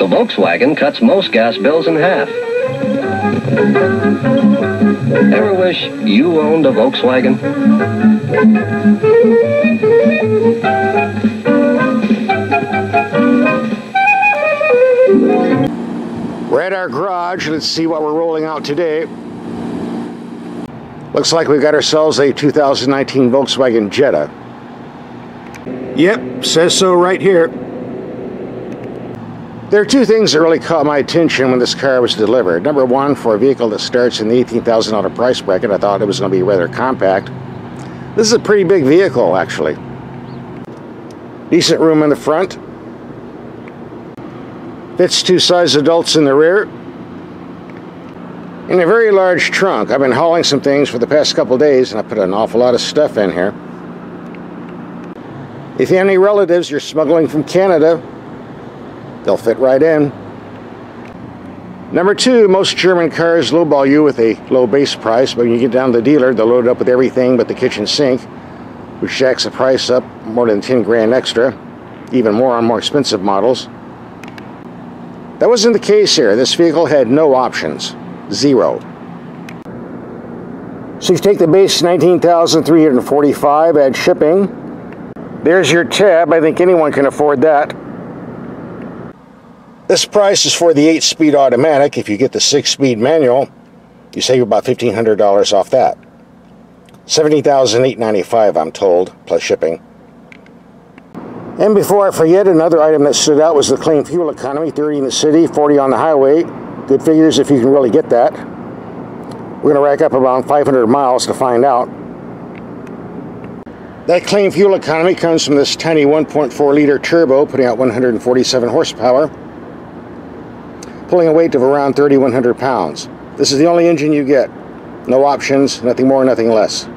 So Volkswagen cuts most gas bills in half. Ever wish you owned a Volkswagen? We're at our garage. Let's see what we're rolling out today. Looks like we got ourselves a 2019 Volkswagen Jetta. Yep, says so right here. There are two things that really caught my attention when this car was delivered. Number one, for a vehicle that starts in the $18,000 price bracket, I thought it was going to be rather compact. This is a pretty big vehicle, actually. Decent room in the front. Fits two-size adults in the rear. And a very large trunk. I've been hauling some things for the past couple days, and I put an awful lot of stuff in here. If you have any relatives you're smuggling from Canada, they'll fit right in. Number two, most German cars lowball you with a low base price, but when you get down to the dealer, they'll load up with everything but the kitchen sink, which jacks the price up more than 10 grand extra, even more on more expensive models. That wasn't the case here. This vehicle had no options. Zero. So you take the base $19,345, add shipping. There's your tab. I think anyone can afford that. This price is for the 8-speed automatic. If you get the 6-speed manual, you save about $1,500 off that. $70,895, I'm told, plus shipping. And before I forget, another item that stood out was the clean fuel economy. 30 in the city, 40 on the highway. Good figures if you can really get that. We're going to rack up around 500 miles to find out. That clean fuel economy comes from this tiny 1.4-liter turbo, putting out 147 horsepower, pulling a weight of around 3,100 pounds. This is the only engine you get. No options, nothing more, nothing less.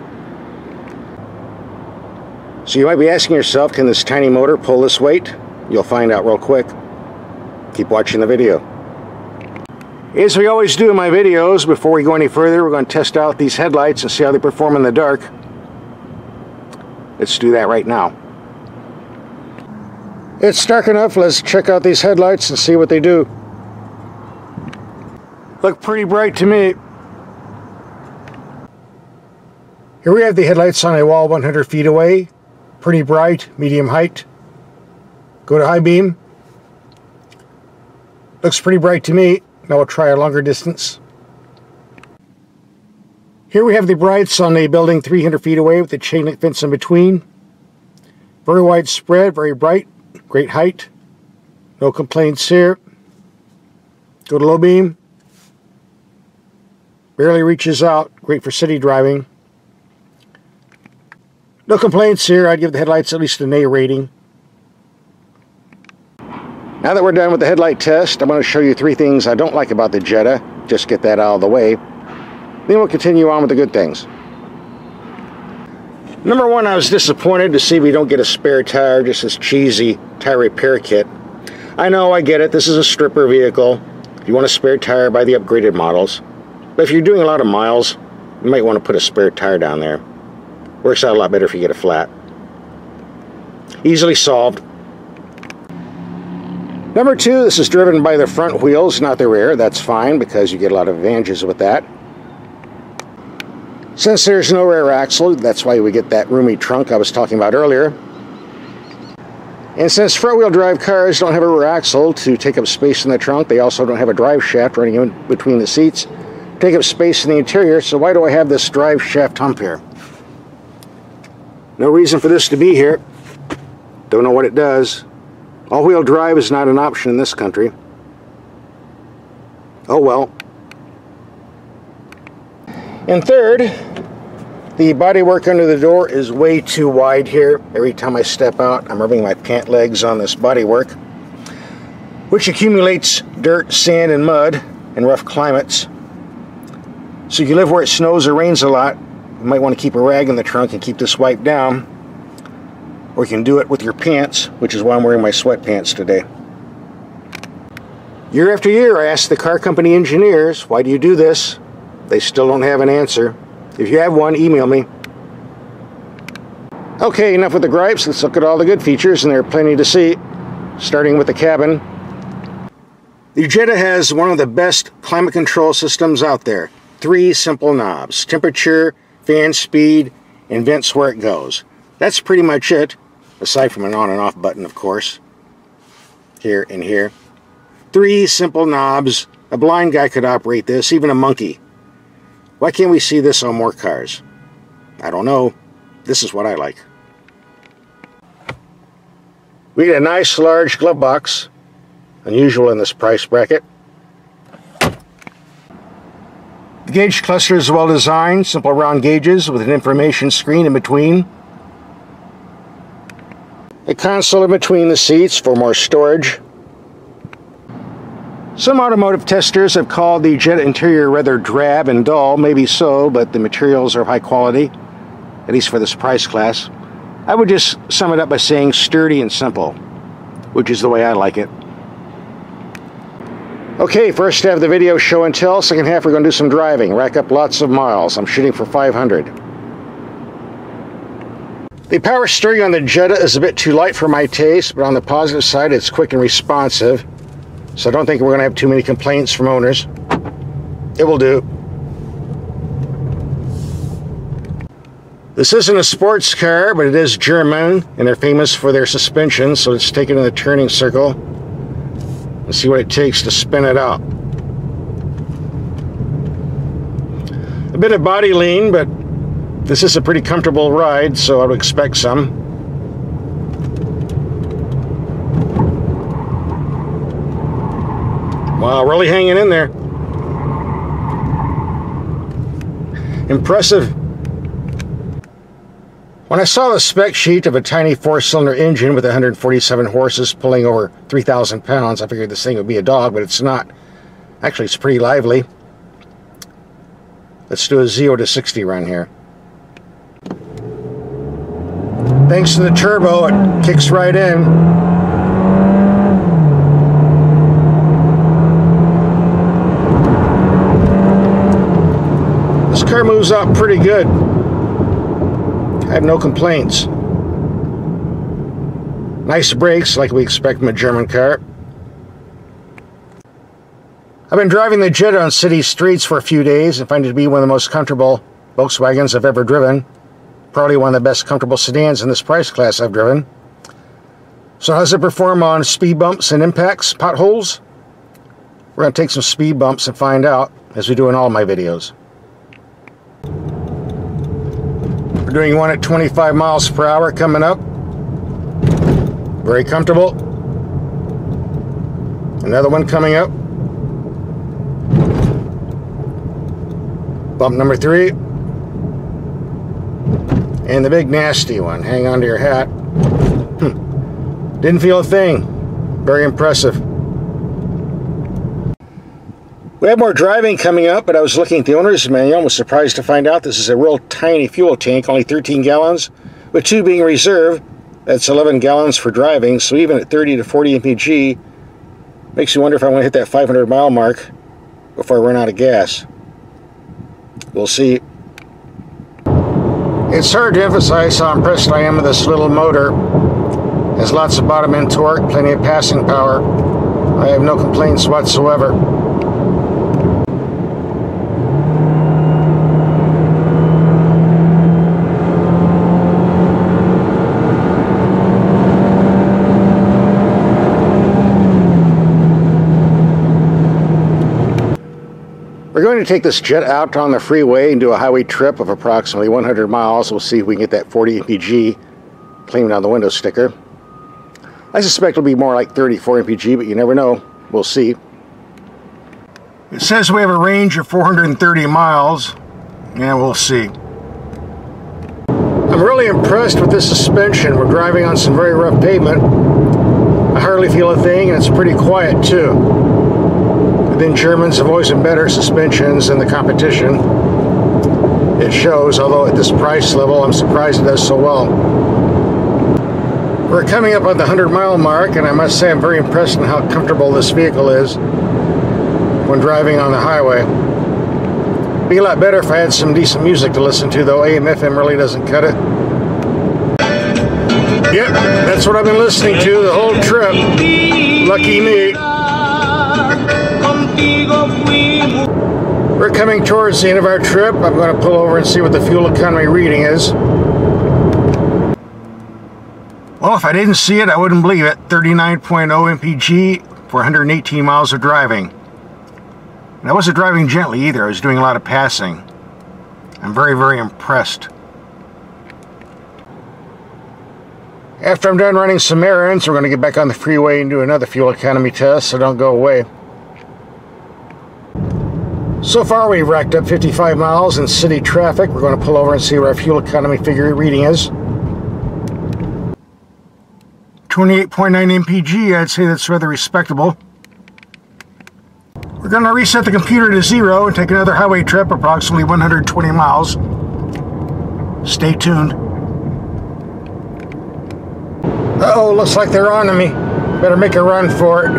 So you might be asking yourself, can this tiny motor pull this weight? You'll find out real quick. Keep watching the video. As we always do in my videos, before we go any further, we're going to test out these headlights and see how they perform in the dark. Let's do that right now. It's dark enough. Let's check out these headlights and see what they do. Look pretty bright to me. Here we have the headlights on a wall 100 feet away. Pretty bright, medium height. Go to high beam. Looks pretty bright to me. Now we'll try a longer distance. Here we have the brights on a building 300 feet away with the chain link fence in between. Very widespread, very bright, great height. No complaints here. Go to low beam. Barely reaches out, great for city driving. No complaints here. I'd give the headlights at least an A rating. Now that we're done with the headlight test, I'm going to show you 3 things I don't like about the Jetta. Just get that out of the way. Then we'll continue on with the good things. Number one, I was disappointed to see we don't get a spare tire, just this cheesy tire repair kit. I know, I get it, this is a stripper vehicle. If you want a spare tire, buy the upgraded models. But if you're doing a lot of miles, you might want to put a spare tire down there. Works out a lot better if you get a flat. Easily solved. Number two, this is driven by the front wheels, not the rear. That's fine because you get a lot of advantages with that. Since there's no rear axle, that's why we get that roomy trunk I was talking about earlier. And since front-wheel drive cars don't have a rear axle to take up space in the trunk, they also don't have a drive shaft running in between the seats, take up space in the interior, so why do I have this drive shaft hump here? No reason for this to be here. Don't know what it does. All-wheel drive is not an option in this country. Oh well. And third, the bodywork under the door is way too wide here. Every time I step out, I'm rubbing my pant legs on this bodywork, which accumulates dirt, sand, and mud in rough climates. So if you live where it snows or rains a lot, you might want to keep a rag in the trunk and keep this wiped down. Or you can do it with your pants, which is why I'm wearing my sweatpants today. Year after year, I ask the car company engineers, why do you do this? They still don't have an answer. If you have one, email me. Okay, enough with the gripes. Let's look at all the good features, and there are plenty to see. Starting with the cabin. The Jetta has one of the best climate control systems out there. 3 simple knobs: temperature, fan speed, and vents where it goes. That's pretty much it, aside from an on and off button, of course. Here and here. 3 simple knobs. A blind guy could operate this, even a monkey. Why can't we see this on more cars? I don't know. This is what I like. We get a nice large glove box, unusual in this price bracket. The gauge cluster is well designed, simple round gauges with an information screen in between. A console in between the seats for more storage. Some automotive testers have called the Jetta interior rather drab and dull. Maybe so, but the materials are of high quality, at least for this price class. I would just sum it up by saying sturdy and simple, which is the way I like it. Okay, first half of the video show and tell. Second half we're going to do some driving, rack up lots of miles. I'm shooting for 500. The power steering on the Jetta is a bit too light for my taste, but on the positive side it's quick and responsive. So I don't think we're going to have too many complaints from owners. It will do. This isn't a sports car, but it is German, and they're famous for their suspension, so let's take it in the turning circle and see what it takes to spin it out. A bit of body lean, but this is a pretty comfortable ride, so I would expect some. Wow, really hanging in there. Impressive. When I saw the spec sheet of a tiny 4-cylinder engine with 147 horses pulling over 3,000 pounds, I figured this thing would be a dog, but it's not. Actually, it's pretty lively. Let's do a 0 to 60 run here. Thanks to the turbo, it kicks right in. This car moves out pretty good. I have no complaints. Nice brakes, like we expect from a German car. I've been driving the Jetta on city streets for a few days and find it to be one of the most comfortable Volkswagens I've ever driven. Probably one of the best comfortable sedans in this price class I've driven. So how does it perform on speed bumps and impacts, potholes? We're going to take some speed bumps and find out, as we do in all my videos. We're doing one at 25 miles per hour coming up. Very comfortable. Another one coming up. Bump number 3. And the big nasty one. Hang on to your hat. Didn't feel a thing. Very impressive. We have more driving coming up, but I was looking at the owner's manual and was surprised to find out this is a real tiny fuel tank, only 13 gallons, with 2 being reserve. That's 11 gallons for driving, so even at 30 to 40 mpg, makes you wonder if I want to hit that 500 mile mark before I run out of gas. We'll see. It's hard to emphasize how impressed I am with this little motor. It has lots of bottom end torque, plenty of passing power. I have no complaints whatsoever. We're going to take this Jetta out on the freeway and do a highway trip of approximately 100 miles. We'll see if we can get that 40 mpg claimed on the window sticker. I suspect it'll be more like 34 mpg, but you never know. We'll see. It says we have a range of 430 miles, and we'll see. I'm really impressed with this suspension. We're driving on some very rough pavement. I hardly feel a thing, and it's pretty quiet too. Then Germans have always been better suspensions than the competition. It shows, although at this price level, I'm surprised it does so well. We're coming up on the 100-mile mark, and I must say I'm very impressed with how comfortable this vehicle is when driving on the highway. It'd be a lot better if I had some decent music to listen to, though AM/FM really doesn't cut it. Yep, that's what I've been listening to the whole trip. Lucky me. We're coming towards the end of our trip. I'm going to pull over and see what the fuel economy reading is. Well, if I didn't see it, I wouldn't believe it. 39.0 mpg for 118 miles of driving. And I wasn't driving gently either. I was doing a lot of passing. I'm very, very impressed. After I'm done running some errands, we're going to get back on the freeway and do another fuel economy test, so don't go away. So far, we've racked up 55 miles in city traffic. We're going to pull over and see what our fuel economy figure reading is. 28.9 mpg, I'd say that's rather respectable. We're going to reset the computer to 0 and take another highway trip, approximately 120 miles. Stay tuned. Uh-oh, looks like they're on to me. Better make a run for it.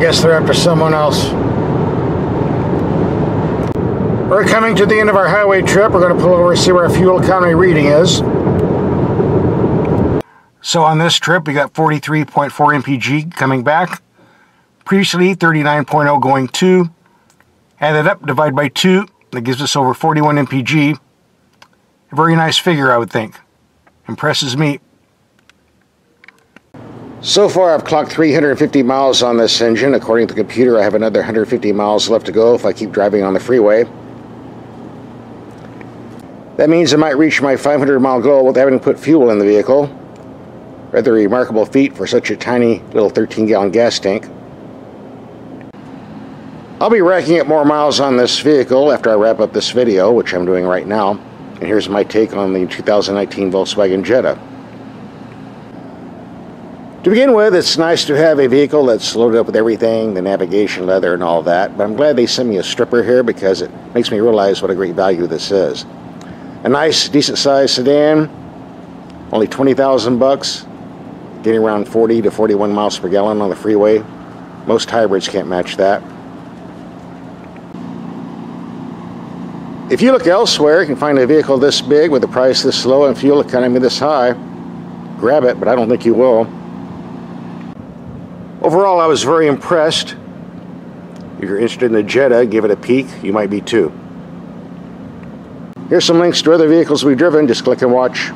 Guess they're after someone else. We're coming to the end of our highway trip. We're going to pull over and see what our fuel economy reading is. So on this trip, we got 43.4 mpg coming back. Previously, 39.0 going to. Add that up, divide by 2. That gives us over 41 mpg. A very nice figure, I would think. Impresses me. So far, I've clocked 350 miles on this engine. According to the computer, I have another 150 miles left to go if I keep driving on the freeway. That means I might reach my 500-mile goal without having to put fuel in the vehicle. Rather a remarkable feat for such a tiny little 13-gallon gas tank. I'll be racking up more miles on this vehicle after I wrap up this video, which I'm doing right now. And here's my take on the 2019 Volkswagen Jetta. To begin with, it's nice to have a vehicle that's loaded up with everything, the navigation, leather, and all that. But I'm glad they sent me a stripper here because it makes me realize what a great value this is. A nice, decent-sized sedan, only 20,000 bucks, getting around 40 to 41 miles per gallon on the freeway. Most hybrids can't match that. If you look elsewhere, you can find a vehicle this big with a price this low and fuel economy this high. Grab it, but I don't think you will. Overall, I was very impressed. If you're interested in the Jetta, give it a peek. You might be too. Here's some links to other vehicles we've driven. Just click and watch.